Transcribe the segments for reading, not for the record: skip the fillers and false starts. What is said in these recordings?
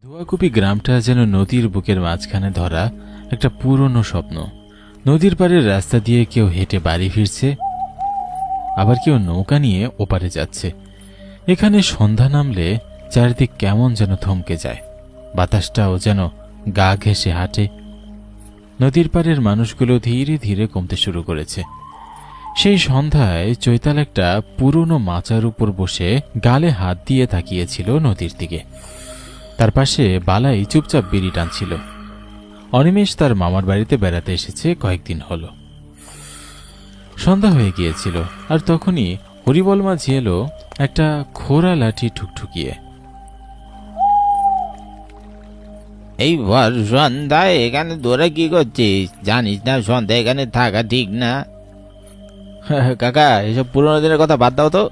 ধোয়াকুপি গ্রামটা যেন নদীর বুকের মাঝখানে ধরা একটা পুরনো স্বপ্ন। নদীর পাড়ের রাস্তা দিয়ে কেউ হেঁটে বাড়ি ফিরছে, আবার কেউ নৌকা নিয়ে ওপারে যাচ্ছে। এখানে সন্ধ্যা নামলে চারিদিক কেমন যেন থমকে যায়, বাতাসটাও যেন গা ঘেঁষে হাঁটে। নদীর পাড়ের মানুষগুলো ধীরে ধীরে কমতে শুরু করেছে। সেই সন্ধ্যায় চৈতাল একটা পুরনো মাচার উপর বসে গালে হাত দিয়ে তাকিয়েছিল নদীর দিকে। তার পাশে বালাই চুপচাপ বিড়ি টানছিল। অনিমেষ তার মামার বাড়িতে বেড়াতে এসেছে কয়েকদিন হলো। সন্ধ্যা হয়ে গিয়েছিল, আর তখনই হরিবল মাঝি এলো একটা খোরা লাঠি ঠুকঠুকিয়ে। এই ভর সন্ধ্যায় এখানে তোরা কি করছিস? জানিস না সন্ধ্যা এখানে থাকা ঠিক না? কাকা, এসব পুরোনো দিনের কথা বাদ দাও তো।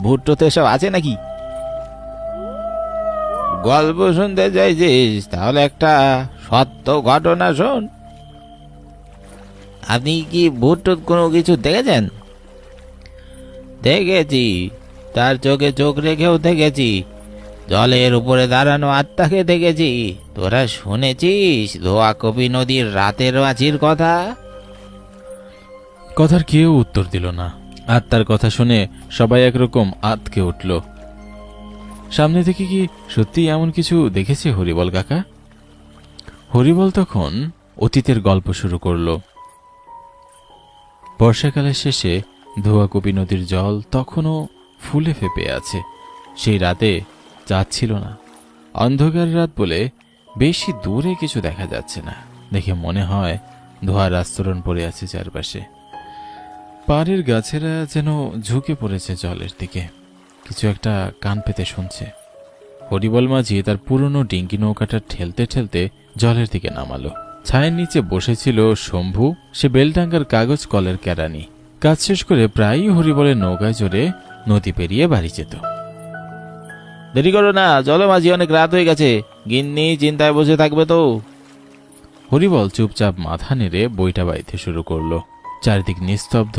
ভুট্টো তো এসব আছে নাকি? গল্প শুনতে চাইছিস? তাহলে একটা সত্য ঘটনা শোন। আপনি কি ভুট্টোর কোনো কিছু দেখেছেন? দেখেছি, তার চোখে চোখ রেখেও দেখেছি, জলের উপরে দাঁড়ানো আত্মাকে দেখেছি। তোরা শুনেছিস ধোয়াকুপি নদীর রাতের মাঝির কথা? কথার কেউ উত্তর দিল না। আত্মার কথা শুনে সবাই একরকম আতকে উঠল। সামনে থেকে কি সত্যি এমন কিছু দেখেছে হরিবল কাকা? হরিবল তখন অতীতের গল্প শুরু করল। বর্ষাকালের শেষে ধোয়াকুপি নদীর জল তখনও ফুলে ফেপে আছে। সেই রাতে চাঁদ ছিল না, অন্ধকার রাত বলে বেশি দূরে কিছু দেখা যাচ্ছে না। দেখে মনে হয় ধোঁয়ার আস্তরণ পড়ে আছে চারপাশে। পাড়ের গাছেরা যেন ঝুঁকে পড়েছে জলের দিকে, কিছু একটা কান পেতে শুনছে। হরিবল মাঝি তার পুরনো ডিঙ্গি নৌকাটা ঠেলতে ঠেলতে জলের দিকে নামালো। ছায়ের নিচে বসেছিল শম্ভু। সে বেলডাঙ্গার কাগজ কলের কেরানি। কাজ শেষ করে প্রায়ই হরিবলের নৌকায় চড়ে নদী পেরিয়ে বাড়ি যেত। দেরি করো না, চলো মাঝি, অনেক রাত হয়ে গেছে। গিন্নি চিন্তায় বসে থাকবে তো। হরিবল চুপচাপ মাথা নেড়ে বইটা বাইতে শুরু করলো। চারিদিক নিস্তব্ধ।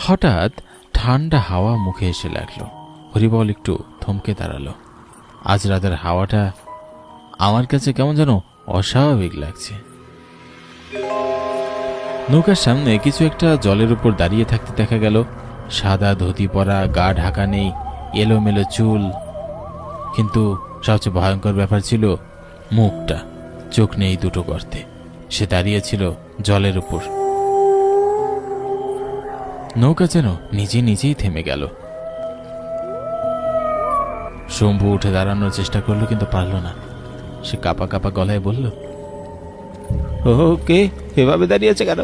হঠাৎ ঠান্ডা হাওয়া মুখে এসে লাগলো। হরিবল একটু থমকে দাঁড়ালো। আজ রাতের হাওয়াটা আমার কাছে কেমন যেন অস্বাভাবিক লাগছে। নৌকার সামনে কিছু একটা জলের উপর দাঁড়িয়ে থাকতে দেখা গেল। সাদা ধুতি পরা, গা ঢাকা নেই, এলোমেলো চুল। কিন্তু সবচেয়ে ভয়ঙ্কর ব্যাপার ছিল মুখটা। চোখ নেই দুটো গর্তে। সে দাঁড়িয়েছিল জলের উপর। নৌকা যেন নিজে নিজেই থেমে গেল। শম্ভু উঠে দাঁড়ানোর চেষ্টা করলো, কিন্তু পারল না। সে কাপা কাপা গলায় বলল, ওকে, এভাবে দাঁড়িয়েছে কেন?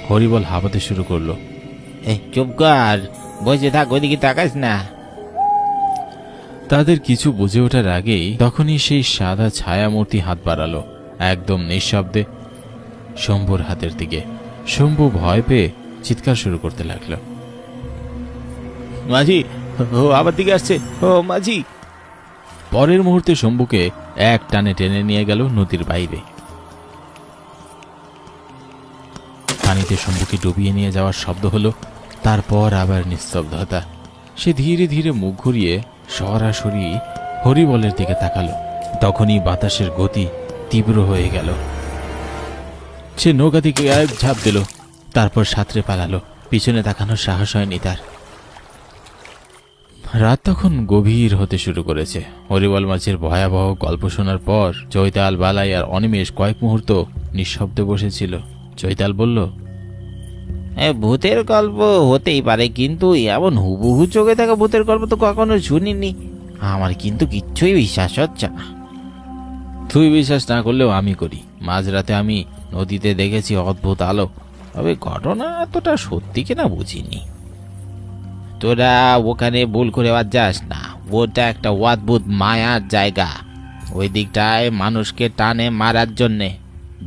হরিবল হাঁপাতে শুরু করলো। এই চুপ কর, বসে থাক, ওইদিকে তাকাস না। তাদের কিছু বুঝে ওঠার আগেই তখনই সেই সাদা ছায়ামূর্তি হাত বাড়ালো, একদম নিঃশব্দে শম্ভুর হাতের দিকে। শম্ভু ভয় পেয়ে চিৎকার শুরু করতে লাগলো। মাঝি, ও আমার দিকে আসছে, ও মাঝি। পরের মুহূর্তে শম্ভুকে এক টানে টেনে নিয়ে গেল নদীর বাইরে। পানিতে শম্ভুকে ডুবিয়ে নিয়ে যাওয়ার শব্দ হলো। তারপর আবার নিস্তব্ধতা। সে ধীরে ধীরে মুখ ঘুরিয়ে সরাসরি হরিবলের দিকে তাকালো। তখনই বাতাসের গতি তীব্র হয়ে গেল। সে নৌকা থেকে এক ঝাঁপ দিল, তারপর সাঁতরে পালালো। পিছনে তাকানোর সাহস হয়নি তার। রাত তখন গভীর হতে শুরু করেছে। হরিবল মাঝির ভয়াবহ গল্প শোনার পর চৈতাল, বালাই আর অনিমেষ কয়েক মুহূর্ত নিঃশব্দে বসেছিল। চৈতাল বলল, ভূতের গল্প হতেই পারে, কিন্তু এমন হুবহু চোখে থাকা ভূতের গল্প তো কখনো শুনিনি। আমার কিন্তু কিচ্ছুই বিশ্বাস হচ্ছে না। তুই বিশ্বাস না করলেও আমি করি। মাঝরাতে আমি নদীতে দেখেছি অদ্ভুত আলো, তবে ঘটনা এতটা সত্যি কিনা বুঝিনি। তোরা ওখানে ভুল করে আবার যাস না, ওটা একটা অদ্ভুত মায়ার জায়গা। ওই দিকটায় মানুষকে টানে মারার জন্যে।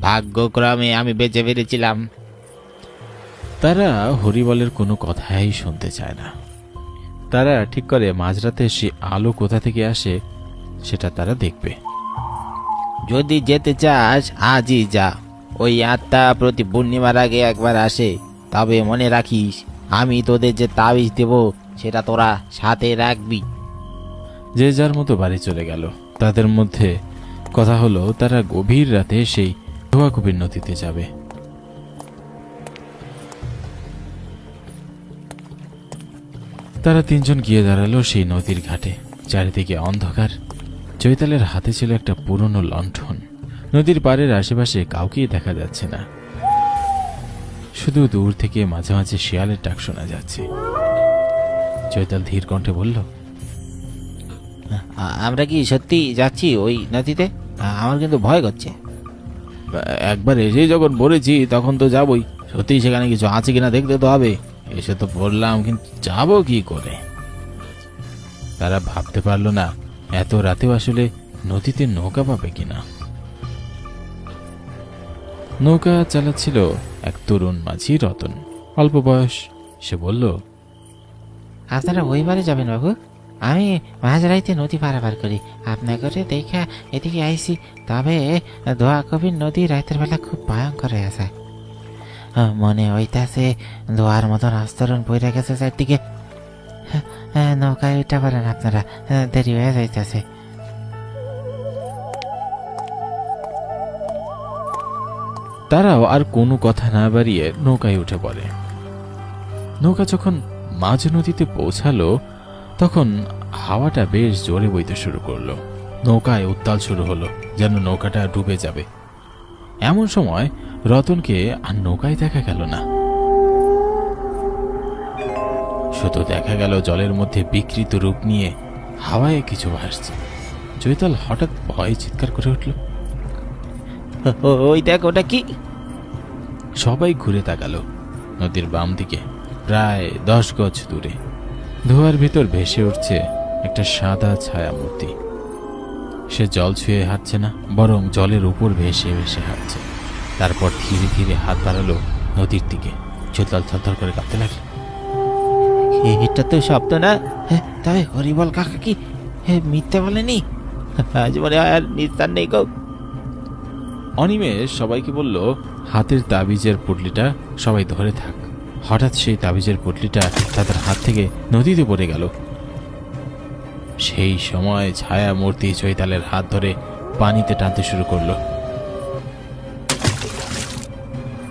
ভাগ্যক্রমে আমি বেঁচে ফিরেছিলাম। তারা হরিবলের কোনো কথাই শুনতে চায় না। তারা ঠিক করে মাঝরাতে সে আলো কোথা থেকে আসে সেটা তারা দেখবে। যদি যেতে চাস আজই যা। ওই আত্মা প্রতি পূর্ণিমার আগে একবার আসে। তবে মনে রাখিস, আমি তোদের যে তাবিজ দেব সেটা তোরা সাথে রাখবি। যে যার মতো বাড়ি চলে গেল। তাদের মধ্যে কথা হলো তারা গভীর রাতে সেই ধোয়াকুপির নদীতে যাবে। তারা তিনজন গিয়ে দাঁড়ালো সেই নদীর ঘাটে। চারিদিকে অন্ধকার। চৈতালের হাতে ছিল একটা পুরনো লণ্ঠন। নদীর পাড়ের আশেপাশে কাউকেই দেখা যাচ্ছে না, শুধু দূর থেকে মাঝে মাঝে শিয়ালের ডাক শোনা যাচ্ছে। চৈতাল ধীর কণ্ঠে বলল, আমরা কি সত্যি যাচ্ছি ওই নদীতে? আমার কিন্তু ভয় করছে। একবার এসে যখন বলেছি তখন তো যাবই। সত্যি সেখানে কিছু আছে কিনা দেখতে তো হবে। এসে তো পড়লাম, কিন্তু যাবো কি করে? তারা ভাবতে পারলো না এত রাতেও আসলে নদীতে নৌকা পাবে কিনা। নৌকা চালাচ্ছিল এক তরুণ মাঝি রতন, অল্প বয়স। সে বলল, আপনারা ওই বারে যাবেন বাবু? আমি মাঝরাইতে নদী পারাপার করি, আপনার করে দেখা এদিকে আইসি। তবে ধোয়াকুপির নদী রাতের বেলা খুব ভয়ঙ্কর হয়ে আছে। মনে হইতাছে ধোয়ার মতন আস্তরণ পড়ে গেছে চারদিকে। নৌকায় উঠে পারেন আপনারা, দেরি হয়ে যাইতেছে। তারাও আর কোনো কথা না বাড়িয়ে নৌকায় উঠে পড়ে। নৌকা যখন মাঝ নদীতে পৌঁছালো তখন হাওয়াটা বেশ জোরে বইতে শুরু করলো। নৌকায় উত্তাল শুরু হলো, যেন নৌকাটা ডুবে যাবে। এমন সময় রতনকে আর নৌকায় দেখা গেল না, শুধু দেখা গেল জলের মধ্যে বিকৃত রূপ নিয়ে হাওয়ায় কিছু ভাসছে। চৈতাল হঠাৎ ভয়ে চিৎকার করে উঠল, ওই দেখ, ওটা কি? সবাই ঘুরে তাকালো। নদীর বাম দিকে প্রায় 10 গজ দূরে ধোয়ার ভিতর ভেসে উঠছে একটা সাদা ছায়া মূর্তি। সে জল ছুঁয়ে হাঁটছে না, বরং জলের উপর ভেসে ভেসে হাঁটছে। তারপর ধীরে ধীরে হাত বাড়ালো নদীর দিকে। চৈতাল থরথর করে কাঁপতে লাগলো। এটা তো শব্দ না। তবে হরিবল কাকা কি মিথ্যে বলেনি? আজ মনে হয় আর নিস্তার নেই গো। অনিমেষ সবাইকে বলল, হাতের তাবিজের পুটলিটা সবাই ধরে থাক। হঠাৎ সেই তাবিজের পুটলিটা তাদের হাত থেকে নদীতে পড়ে গেল। সেই সময় ছায়া মূর্তি চৈতালের হাত ধরে পানিতে টানতে শুরু করলো।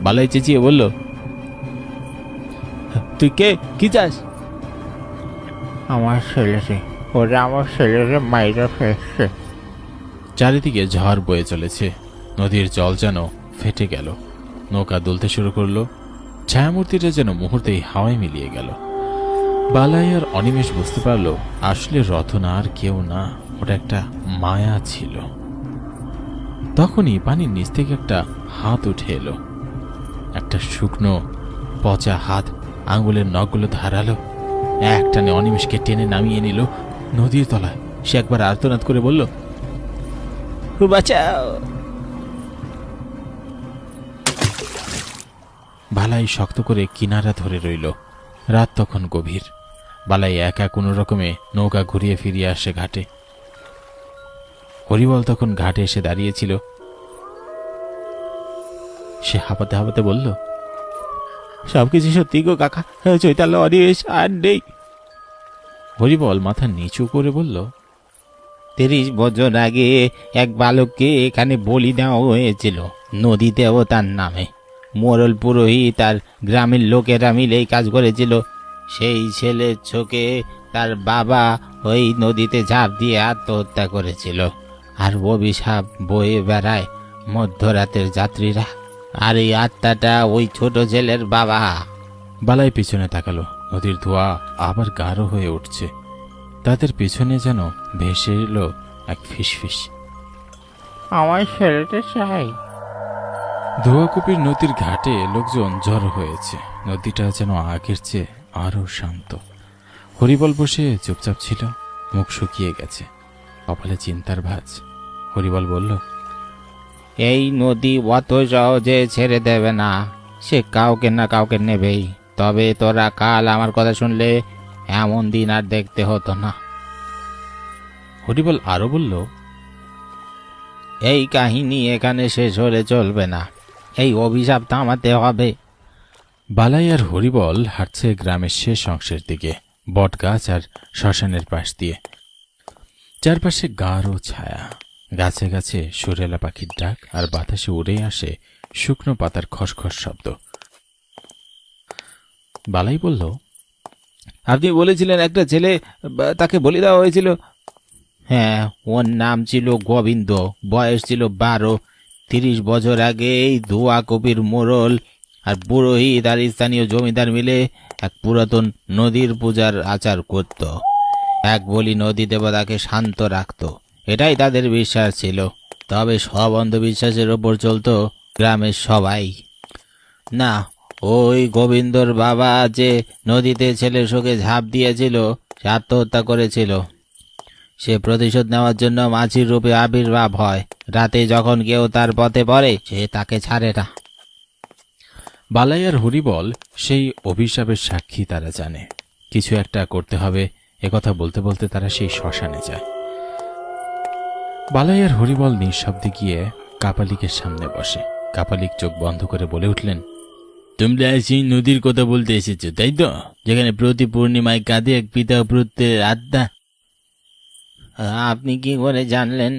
বালাই চেঁচিয়ে বলল, তুই কে? কি চাস? আমার ছেলেকে, ওরা আমার ছেলেকে মাইরা ফেলছে। চারিদিকে ঝড় বয়ে চলেছে। নদীর জল যেন ফেটে গেল। নৌকা দুলতে শুরু করলো। ছায়ামূর্তিটা যেন মুহূর্তেই হাওয়ায় মিলিয়ে গেল। বালাই আর অনিমেষ বুঝতে পারলো আসলে রতন আর কেউ না, ওটা একটা মায়া ছিল। তখনই পানির নিচ থেকে একটা হাত উঠে এলো। একটা শুকনো পচা হাত আঙ্গুলের নখগুলো ধারালো। একটানে অনিমেষকে টেনে নামিয়ে নিল নদীর তলায়। সে একবার আর্তনাদ করে বলল, বাঁচাও। বালাই শক্ত করে কিনারা ধরে রইল। রাত তখন গভীর। বালাই একা কোনো রকমে নৌকা ঘুরিয়ে ফিরিয়ে আসে ঘাটে। হরিবল তখন ঘাটে এসে দাঁড়িয়েছিল। সে হাঁপাতে হাঁপাতে বলল, সবকিছু সত্যি গো কাকা, চৈতাল অনিমেষ আর নেই। হরিবল মাথা নিচু করে বলল, 30 বছর আগে এক বালককে এখানে বলি দেওয়া হয়েছিল নদী দেবতার নামে। মোরল পুরোহিত আর গ্রামের লোকেরা মিলে এই কাজ করেছিল। সেই ছেলের চোখে তার বাবা ওই নদীতে ঝাঁপ দিয়ে আত্মহত্যা করেছিল। আর অভিশাপ বয়ে বেড়ায় মধ্যরাতের যাত্রীরা। আর এই আত্মাটা ওই ছোট ছেলের বাবা। বালাই পিছনে তাকালো। নদীর ধোঁয়া আবার গাঢ় হয়ে উঠছে। তাদের পিছনে যেন ভেসে এলো এক ফিসফিস। আমার ছেলেটা চাই। ধোয়াকুপির নদীর ঘাটে লোকজন জড়ো হয়েছে। নদীটা যেন আগের চেয়ে আরো শান্ত। হরিবল বসে চুপচাপ ছিল, মুখ শুকিয়ে গেছে, কপালে চিন্তার ভাঁজ। হরিবল বলল, এই নদী অত সহজে ছেড়ে দেবে না, সে কাউকে না কাউকে নেবেই। তবে তোরা কাল আমার কথা শুনলে এমন দিন আর দেখতে হতো না। হরিবল আরো বলল, এই কাহিনী এখানে শেষ হলে চলবে না, এই অভিশাপ থামাতে হবে। বালাই আর হরিবল হাঁটছে গ্রামের শেষ অংশের দিকে, বট গাছ আর শ্মশানের পাশ দিয়ে। চারপাশে গাঢ় ছায়া, গাছে গাছে সুরেলা পাখির ডাক, আর বাতাসে উড়ে আসে শুকনো পাতার খসখস শব্দ। বালাই বলল, আপনি বলেছিলেন একটা ছেলে, তাকে বলি দেওয়া হয়েছিল। হ্যাঁ, ওর নাম ছিল গোবিন্দ, বয়স ছিল 12। 30 বছর আগে এই ধোয়া কবির মোড়ল আর পুরোহিত আর স্থানীয় জমিদার মিলে এক পুরাতন নদীর পূজার আচার করত। এক বলি নদী দেবতাকে শান্ত রাখত, এটাই তাদের বিশ্বাস ছিল। তবে সব অন্ধবিশ্বাসের ওপর চলতো গ্রামের সবাই। না, ওই গোবিন্দর বাবা যে নদীতে ছেলের শোকে ঝাঁপ দিয়েছিল, সে আত্মহত্যা করেছিল। সে প্রতিশোধ নেওয়ার জন্য মাছির রূপে আবির্ভাব হয়। রাতে যখন কেউ তার পথে পড়ে, সে তাকে ছাড়ে না। বালাই আর হরিবল সেই অভিশাপের সাক্ষী। তারা জানে কিছু একটা করতে হবে। একথা বলতে বলতে তারা সেই শ্মশানে যায়। বালাই আর হরিবল নিঃশব্দে গিয়ে কাপালিকের সামনে বসে। কাপালিক চোখ বন্ধ করে বলে উঠলেন, তোমরা সেই নদীর কথা বলতে এসেছো, তাই তো? যেখানে প্রতি পূর্ণিমায় কাঁদে এক পিতা পুত্রের আত্মা। আপনি কি করে জানলেন?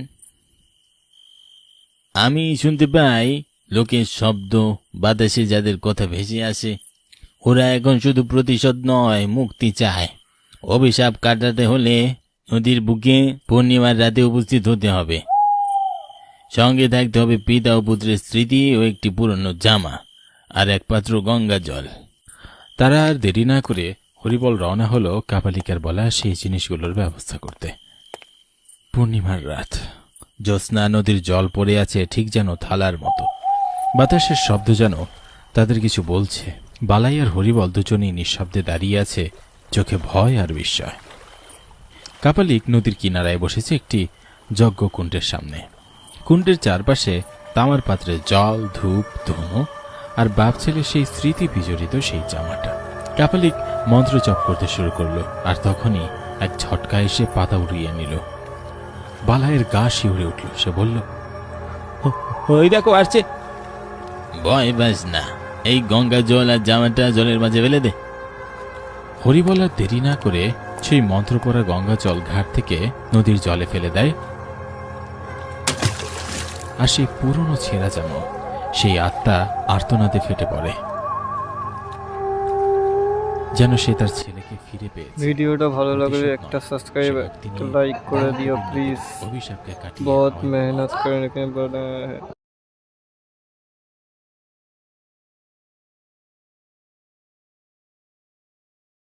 আমি শুনতে পাই লোকের শব্দ, বাতাসে যাদের কথা ভেসে আসে। ওরা এখন শুধু প্রতিশোধ নয়, মুক্তি চায়। অভিশাপ কাটাতে হলে নদীর বুকে পূর্ণিমার রাতে উপস্থিত হতে হবে। সঙ্গে থাকতে হবে পিতা ও পুত্রের স্মৃতি ও একটি পুরনো জামা আর এক পাত্র গঙ্গা জল। তারা আর দেরি না করে হরিবল রওনা হলো কাপালিকার বলা সেই জিনিসগুলোর ব্যবস্থা করতে। পূর্ণিমার রাত, জ্যোৎস্না, নদীর জল পড়ে আছে ঠিক যেন থালার মতো। বাতাসের শব্দ যেন তাদের কিছু বলছে। বালাই আর হরিবল দুজনেই নিঃশব্দে দাঁড়িয়ে আছে, চোখে ভয় আর বিস্ময়। কাপালিক নদীর কিনারায় বসেছে একটি যজ্ঞকুণ্ডের সামনে। কুণ্ডের চারপাশে তামার পাত্রে জল, ধূপ, ধুনো আর বাপ ছেলে সেই স্মৃতি বিজড়িত সেই জামাটা। কাপালিক মন্ত্র জপ করতে শুরু করলো, আর তখনই এক ঝটকা এসে পাতা উড়িয়ে নিল। বালাইয়ের গা শিউরে উঠল। সে বলল, ওই দেখো আসছে। ভয় পাস না, এই গঙ্গা জল আর জামাটা জলের মাঝে ফেলে দে। হরিবল আর দেরি না করে সেই মন্ত্র পড়া গঙ্গা জল ঘাট থেকে নদীর জলে ফেলে দেয়। আর সেই পুরনো ছেঁড়া জামা, সেই আত্মা আর্তনাদে ফেটে পড়ে, যেন সে তার ছেলেকে ফিরে পেয়েছে। ভিডিওটা ভালো লাগলে একটা সাবস্ক্রাইব লাইক করে দিও প্লিজ। অভিশাপকে কাটিয়ে बहुत मेहनत करने के बाद